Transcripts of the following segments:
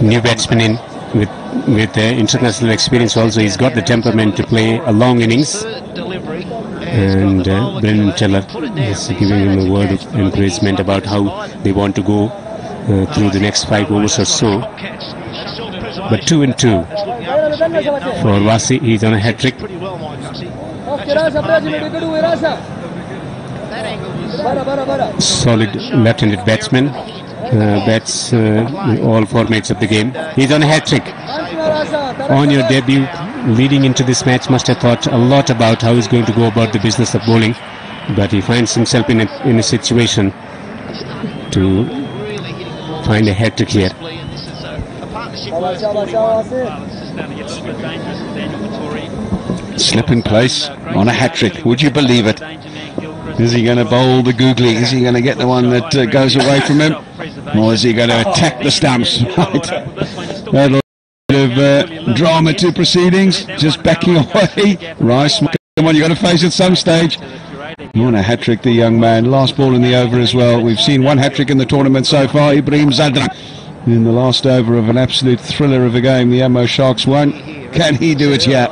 New batsman in with international experience also. He's got the temperament to play a long innings. And Brendan Taylor is giving him a word of encouragement about how they want to go through the next 5 overs or so. But 2 and 2 for Wasi. He's on a hat-trick. Solid left-handed batsman. Bats all formats of the game. He's on a hat-trick. On your debut, leading into this match, must have thought a lot about how he's going to go about the business of bowling, but he finds himself in a situation to find a hat-trick here. Slip in place on a hat-trick. Would you believe it? Is he going to bowl the googly? Is he going to get the one that goes away from him? Or is he going to attack the stumps? Right. That'll of drama to proceedings. Just backing away. Rice, come on, you've got to face it some stage. On a hat-trick, the young man. Last ball in the over as well. We've seen 1 hat-trick in the tournament so far. Ibrahim Zadran in the last over of an absolute thriller of a game. The MO Sharks won. Can he do it yet?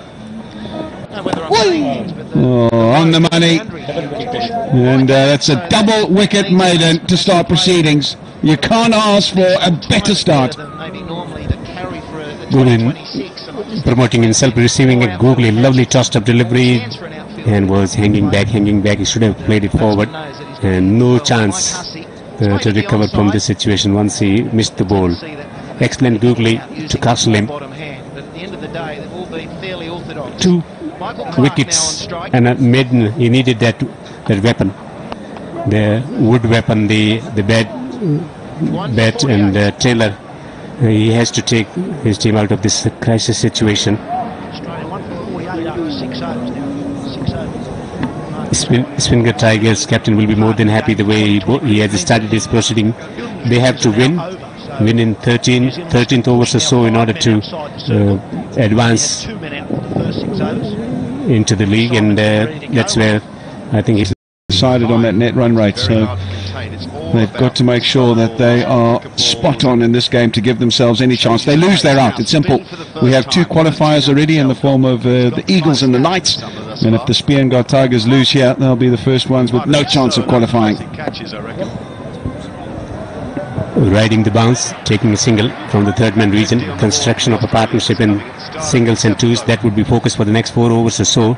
Oh, on the money. And that's a double wicket maiden to start proceedings. You can't ask for a better start. Promoting himself, receiving a googly, lovely tossed up delivery, and was hanging back. He should have played it forward, and no chance to recover from this situation once he missed the ball. Excellent googly to castle him. 2 wickets and a maiden. He needed that weapon, the wood weapon, the bat and Taylor. He has to take his team out of this crisis situation. Speen Ghar Tigers captain will be more than happy the way he has started his proceeding. They have to win in 13th overs or so in order to advance into the league, and that's where I think he's decided on that net run rate. So they've got to make sure that they are spot on in this game to give themselves any chance. They lose, they're out. It's simple. We have 2 qualifiers already in the form of the Eagles and the Knights, and if the Speen Ghar Tigers lose here, they'll be the first ones with no chance of qualifying. Riding the bounce, taking a single from the third man region. Construction of a partnership in singles and twos, that would be focused for the next 4 overs or so.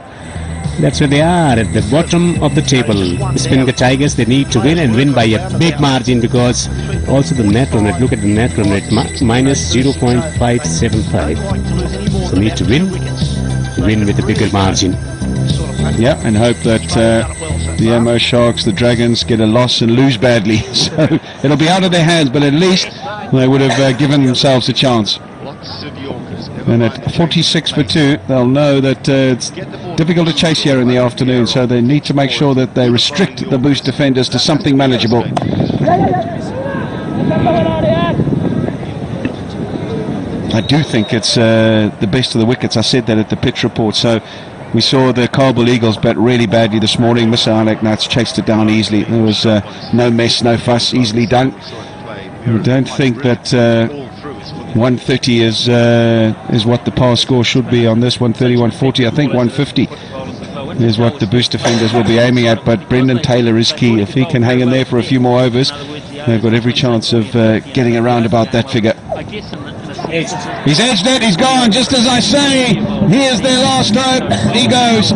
That's where they are, at the bottom of the table. Speen Ghar Tigers, they need to win, and win by a big margin, because also the net run rate, look at the net run rate, minus 0.575. So need to win with a bigger margin. Yeah, and hope that the MO Sharks, the Dragons, get a loss and lose badly. So it'll be out of their hands, but at least they would have given themselves a chance. And at 46 for 2, they'll know that it's difficult to chase here in the afternoon, so they need to make sure that they restrict the boost defenders to something manageable. I do think it's the best of the wickets. I said that at the pitch report. So we saw the Kabul Eagles bat really badly this morning. Mr. Alec Nuts chased it down easily. There was no mess, no fuss, easily done. I don't think that 130 is what the power score should be on this. 130, 140, I think 150 is what the boost defenders will be aiming at, but Brendan Taylor is key. If he can hang in there for a few more overs, they've got every chance of getting around about that figure. He's edged it, he's gone, just as I say. Here's their last hope. He goes.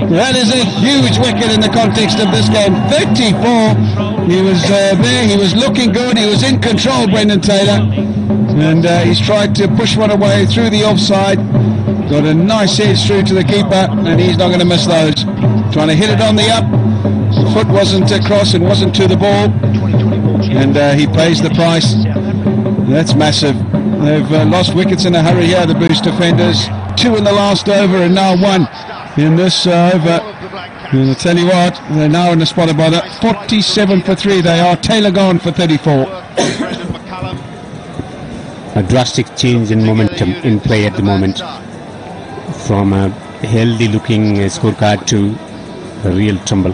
That is a huge wicket in the context of this game. 34. He was there, he was looking good, he was in control, Brendan Taylor. And he's tried to push one away through the offside. Got a nice edge through to the keeper, and he's not going to miss those. Trying to hit it on the up. The foot wasn't across and wasn't to the ball. And he pays the price. That's massive. They've lost wickets in a hurry here, the boost defenders. 2 in the last over and now 1 in this over. And I'll tell you what, they're now in the spot of bother. 47 for 3 they are. Taylor gone for 34. A drastic change in momentum in play at the moment. from a healthy looking scorecard to a real tumble.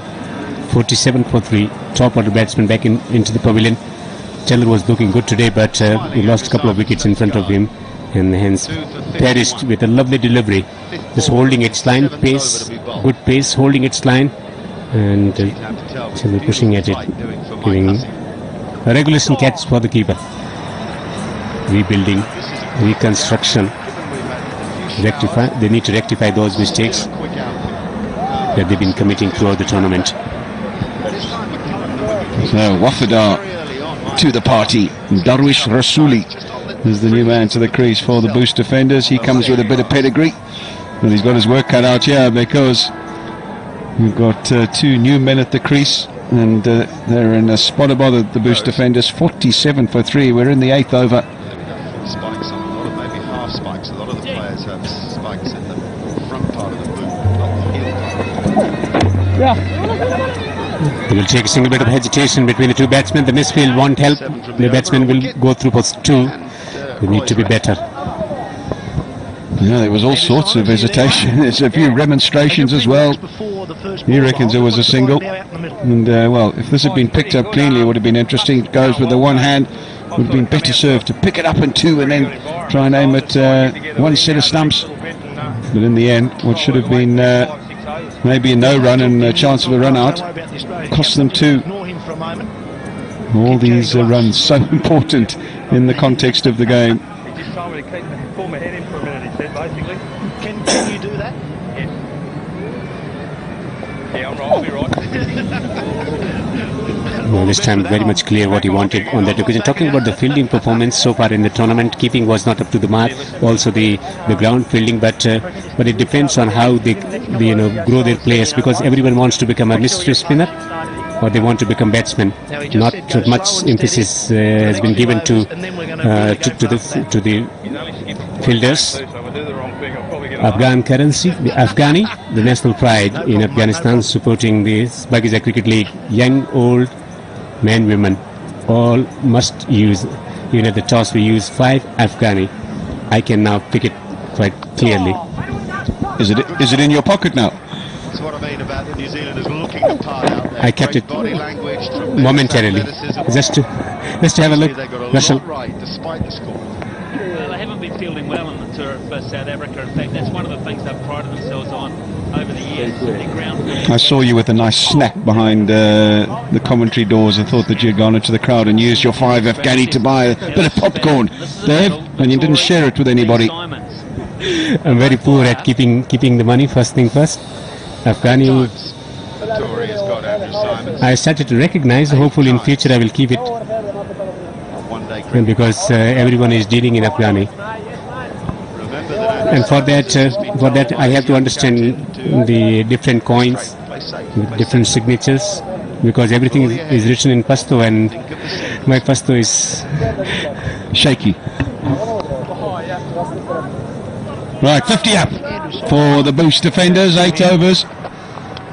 47 for 3. Top order batsman back into the pavilion. Taylor was looking good today, but he lost a couple of wickets in front of him, and hence perished with a lovely delivery, just holding its line, pace, good pace, holding its line, and Taylor pushing at it, giving a regulation catch for the keeper. Rebuilding, reconstruction, they need to rectify those mistakes that they've been committing throughout the tournament. So Wafadar to the party. Darwish Rasuli is the new man to the crease for the Boost defenders. He comes with a bit of pedigree, but he's got his work cut out here, because we've got 2 new men at the crease, and they're in a spot above the Boost defenders. 47 for 3. We're in the 8th over. Spikes on a lot of maybe half spikes. A lot of the players have spikes in the front part of the boot, not the heel. He will take a single bit of hesitation between the two batsmen. The misfield won't help. The batsman will go through for 2. They need to be better. Yeah, there was all sorts of hesitation. There's a few remonstrations as well. He reckons it was a single. And, well, if this had been picked up cleanly, it would have been interesting. It goes with the one hand. Would have been better served to pick it up in 2 and then try and aim at one set of stumps. But in the end, what should have been maybe a no run and a chance of a run out cost them 2. All these runs so important in the context of the game. Can you do that? Yeah, I'm right. I'll be right. Well, this time very much clear what he wanted on that occasion. Talking about the fielding performance so far in the tournament, keeping was not up to the mark. Also the ground fielding, but it depends on how they grow their players, because everyone wants to become a mystery spinner, or they want to become batsmen. Not much emphasis has been given to the fielders. Afghan currency, the Afghani, the national pride in Afghanistan, supporting the Speen Ghar Cricket League. Young, old, men, women, all must use. Even at the toss, we use 5 Afghani. I can now pick it quite clearly. Is it in your pocket now? That's what I mean about the New Zealanders looking the part out there. I kept it Body language, momentarily, just to have a look. They got a Russell. lot right despite the score. They haven't been fielding well on the tour for South Africa. In fact, that's one of the things they've prided themselves on over the years. Their ground. I saw you with a nice snack behind the commentary doors. I thought that you had gone into the crowd and used your 5 Afghani to buy a bit of popcorn, Dave, and you didn't share it with anybody. I'm very poor at keeping the money. First thing first. Afghani, Tory has got Andrew Simons. I started to recognize. Hopefully in future I will keep it, One-day cricket. because everyone is dealing in Afghani. Remember that And for that I have to understand the different coins with different signatures, because everything is written in Pashto, and my Pashto is Shaky. Right, 50 up for the Boost defenders, 8 overs.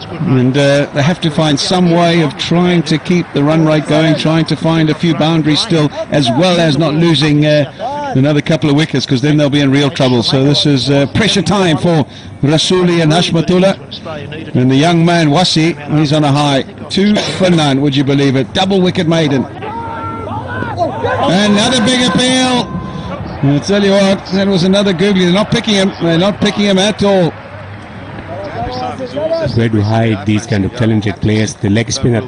And they have to find some way of trying to keep the run rate going, trying to find a few boundaries still, as well as not losing another couple of wickets, because then they'll be in real trouble. So this is pressure time for Rasuli and Hashmatullah. And the young man, Wasi, he's on a high. 2 for none, would you believe it? Double wicket maiden. Another big appeal. I'll tell you what, that was another googly. They're not picking him. They're not picking him at all. where to hide these kind of talented players. The leg spinner,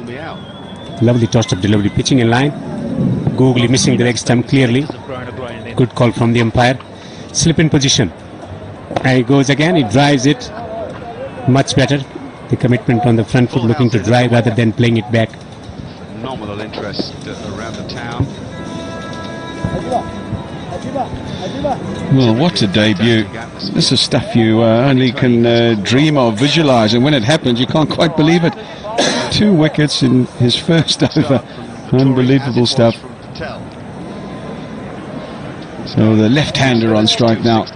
lovely tossed up delivery, pitching in line. Googly missing the leg stump clearly. Good call from the umpire. Slip in position. And he goes again, he drives it. Much better. The commitment on the front foot, looking to drive rather than playing it back. Phenomenal interest around the town. Well, what a debut. This is stuff you only can dream of, visualise, and when it happens you can't quite believe it. 2 wickets in his first over. Unbelievable stuff. So the left-hander on strike now.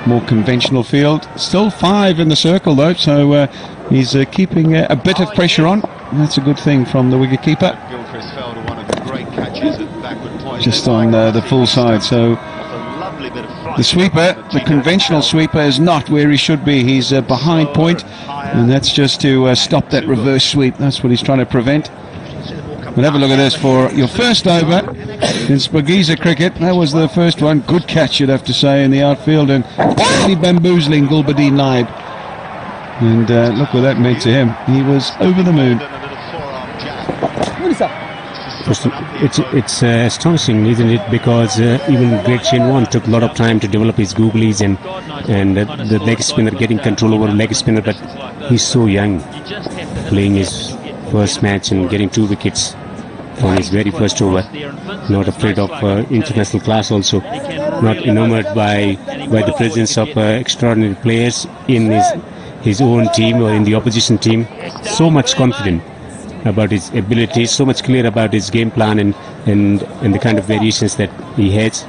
More conventional field. Still 5 in the circle though, so he's keeping a bit of pressure on. That's a good thing from the wicket-keeper. Just on the full side, so The sweeper, the conventional sweeper, is not where he should be. He's behind point, and that's just to stop that reverse sweep. That's what he's trying to prevent. But have a look at this for your first over in Speen Ghar cricket. That was the first one. Good catch, you'd have to say, in the outfield, and totally bamboozling Gulbadeen Naib. And look what that meant to him. He was over the moon. It's astonishing, isn't it? Because even Great Shane Warne took a lot of time to develop his googlies and the leg spinner, getting control over leg spinner. But he's so young, playing his first match and getting 2 wickets on his very first over. Not afraid of international class also. Not enamored by the presence of extraordinary players in his own team or in the opposition team. So much confident about his ability, so much clear about his game plan and the kind of variations that he has,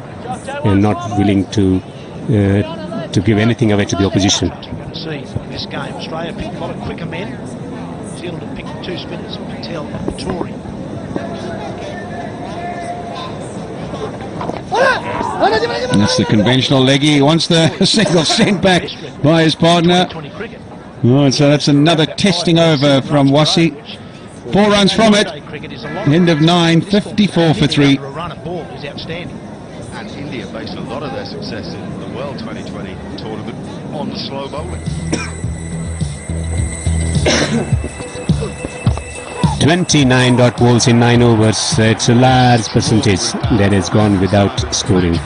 and not willing to give anything away to the opposition. See this game, Australia picked a lot of quicker men. New Zealand have picked 2 spinners, Patel and Tory. And that's the conventional leggy. He wants the single sent back by his partner. Oh, and so that's another testing over from Wassi. 4 runs from it. End of 9, 54 for 3. And India based a lot of their success in the World 2020 tournament on the slow bowling. 29 dot balls in 9 overs. It's a large percentage that has gone without scoring.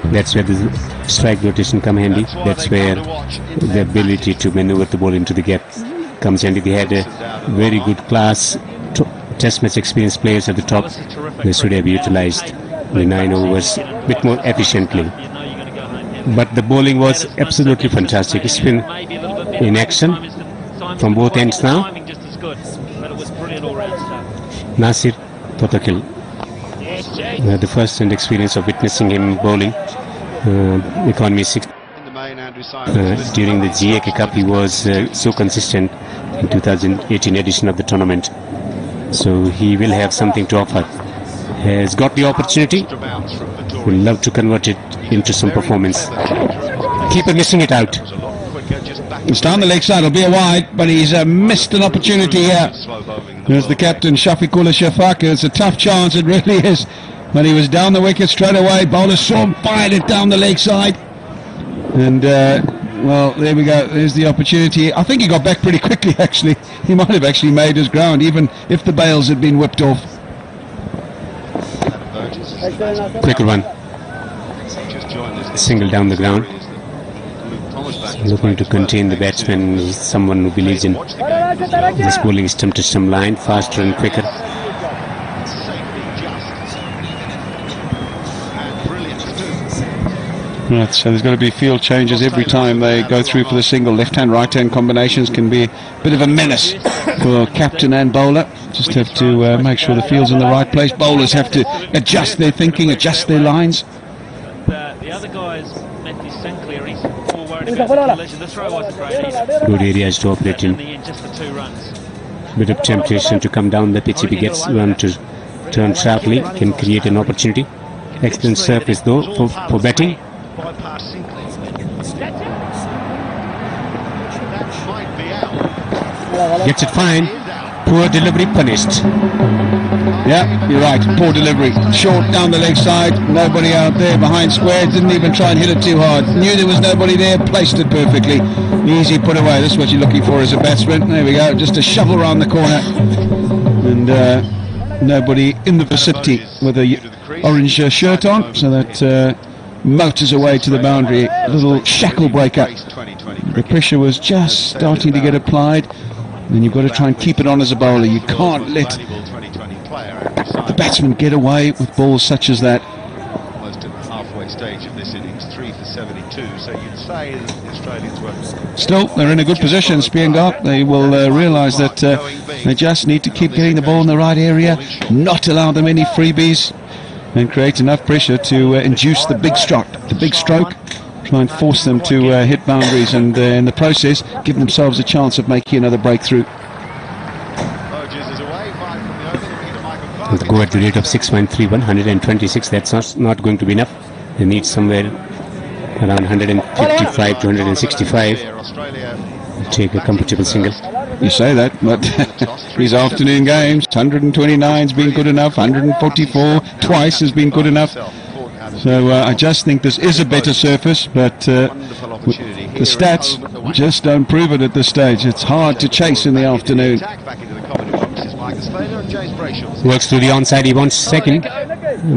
That's where the strike rotation come handy. That's where the ability to maneuver the ball into the gap comes handy. They had a very good class test match experienced players at the top. They should have utilized the 9 overs a bit more efficiently. But the bowling was absolutely fantastic. Spin in action from both ends now. Nasir Totakil, the first hand experience of witnessing him bowling. Economy 6. During the GAK Cup, he was so consistent in 2018 edition of the tournament. So he will have something to offer. Has got the opportunity. Will love to convert it into some performance. Keeper missing it out. It's down the leg side. It'll be a wide, but he's missed an opportunity here. There's the captain, Shafiqullah Shafaq. It's a tough chance, it really is. But he was down the wicket straight away. Bowler saw him, fired it down the leg side. And, well, there we go. There's the opportunity. I think he got back pretty quickly, actually. He might have actually made his ground, even if the bails had been whipped off. Quicker one. Single down the ground. Looking to contain the batsman. He's someone who believes in this bowling system to some line, faster and quicker. Right, so there's got to be field changes every time they go through for the single. Left-hand, right-hand combinations can be a bit of a menace for captain and bowler. Just have to make sure the field's in the right place. Bowlers have to adjust their thinking, adjust their lines. The other guys, Matthew Sinclair, he's more worried about the collision. The throw wasn't great either. Good areas to operate in. Just the 2 runs. Bit of temptation to come down the pitch. If he gets one to turn sharply, can create an opportunity. Excellent surface though for batting. Bypass Sinclair. Gets it fine. Poor delivery punished. Yeah, you're right. Poor delivery. Short down the leg side. Nobody out there behind square. Didn't even try and hit it too hard. Knew there was nobody there. Placed it perfectly. Easy put away. This is what you're looking for as a batsman. There we go. Just a shovel around the corner. And nobody in the vicinity with a orange shirt on. So that motors away to the boundary. A little shackle breaker. The pressure was just starting to get applied. And you've got to try and keep it on as a bowler. You can't let the batsman get away with balls such as that. Almost at the halfway stage of this innings, 3 for 72. So you'd say that the Australians were still, they're in a good position. Speen Ghar, they will realise that they just need to keep getting the ball in the right area, not allow them any freebies, and create enough pressure to induce the big stroke. Try and force them to hit boundaries, and in the process give themselves a chance of making another breakthrough. With go at the rate of 6.31, 126, that's not going to be enough. They need somewhere around 155 to 165. Take a comfortable single. You say that, but these afternoon games, 129's been good enough, 144 twice has been good enough. So I just think this is a better surface, but the stats just don't prove it at this stage. It's hard to chase in the afternoon. Works to the onside, he wants second,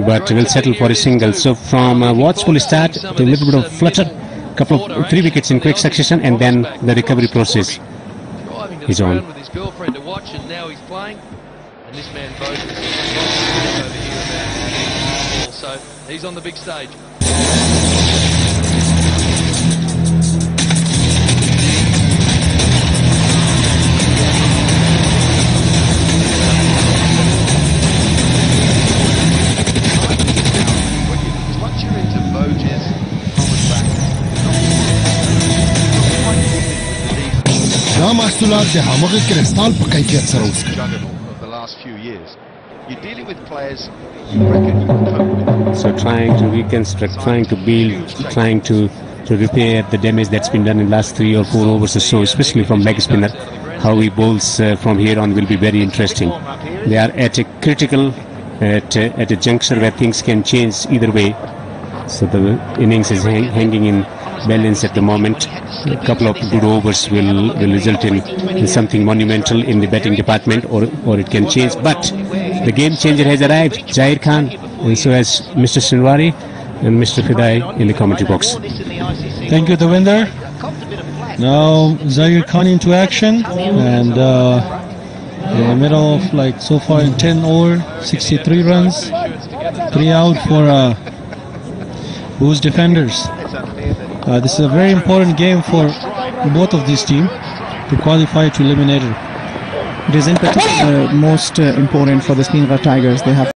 but will settle for a single. So from a watchful start to a little bit of flutter, couple of 3 wickets in quick succession, and then the recovery process is on. With his girlfriend to watch, and now he's playing. And this man voted over here about so he's on the big stage. محصولات د همغه کرستال په کیفیت سره اوس of the last few years. You're dealing with players you reckon you can cope with. So trying to reconstruct, trying to build, trying to repair the damage that's been done in the last 3 or 4 overs or so, especially from leg spinner. How he bowls from here on will be very interesting. They are at a critical, at a juncture where things can change either way. So the innings is hanging in balance at the moment. A couple of good overs will result in something monumental in the batting department, or it can change. But the game changer has arrived, Zahir Khan, and so has Mr. Sinwari and Mr. Fidai in the commentary box. Thank you, Devinder. Now Zahir Khan into action, and in the middle of so far in 10 over, 63 runs, 3 out for Boo's defenders. This is a very important game for both of these teams to qualify to eliminator. It is in particular most important for the Speen Ghar Tigers. They have